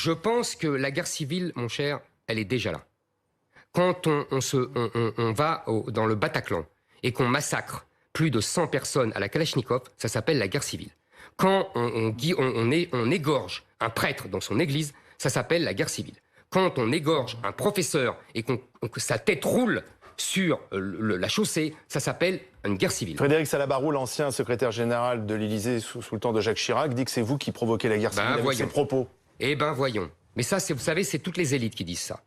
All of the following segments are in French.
Je pense que la guerre civile, mon cher, elle est déjà là. Quand on va dans le Bataclan et qu'on massacre plus de 100 personnes à la Kalachnikov, ça s'appelle la guerre civile. Quand on égorge un prêtre dans son église, ça s'appelle la guerre civile. Quand on égorge un professeur et que sa tête roule sur la chaussée, ça s'appelle une guerre civile. Frédéric Salabarou, l'ancien secrétaire général de l'Élysée sous le temps de Jacques Chirac, dit que c'est vous qui provoquez la guerre civile avec ses propos. Eh ben voyons. Mais ça, vous savez, c'est toutes les élites qui disent ça.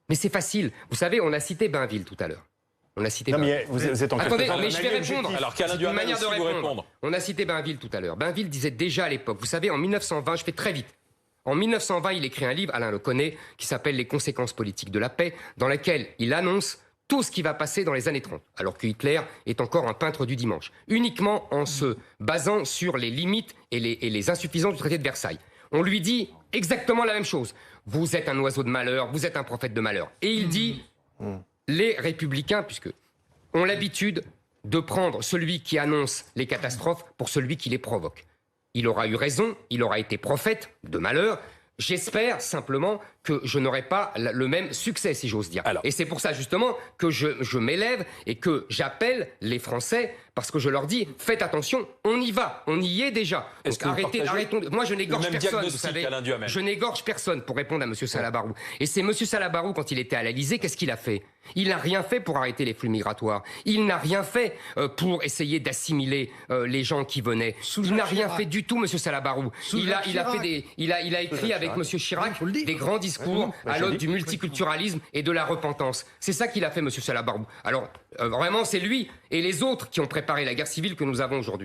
Mais c'est facile. Vous savez, on a cité Bainville tout à l'heure. On a cité mais vous êtes en Attendez, mais je vais répondre. Alors qu'Alain Duhamel aussi vous répondre. On a cité Bainville tout à l'heure. Bainville disait déjà à l'époque, vous savez, en 1920, je fais très vite. En 1920, il écrit un livre, Alain le connaît, qui s'appelle Les conséquences politiques de la paix, dans lequel il annonce tout ce qui va passer dans les années 30, alors que Hitler est encore un peintre du dimanche, uniquement en se basant sur les limites et les insuffisances du traité de Versailles. On lui dit exactement la même chose. Vous êtes un oiseau de malheur, vous êtes un prophète de malheur. Et il dit, les républicains, puisque ont l'habitude de prendre celui qui annonce les catastrophes pour celui qui les provoque. Il aura eu raison, il aura été prophète de malheur. J'espère simplement que je n'aurai pas le même succès, si j'ose dire. Et c'est pour ça, justement, que je m'élève et que j'appelle les Français, parce que je leur dis, faites attention, on y va, on y est déjà. Donc arrêtons. Moi, je n'égorge personne, vous savez. Je n'égorge personne, pour répondre à M. Salabarou. Et c'est M. Salabarou, quand il était à l'Élysée, qu'est-ce qu'il a fait? Il n'a rien fait pour arrêter les flux migratoires. Il n'a rien fait pour essayer d'assimiler les gens qui venaient. Il n'a rien fait du tout, M. Salabarou. Il a écrit avec M. Chirac des grands discours à l'aune du multiculturalisme et de la repentance. C'est ça qu'il a fait, M. Salabarou. Alors, vraiment, c'est lui et les autres qui ont préparé la guerre civile que nous avons aujourd'hui.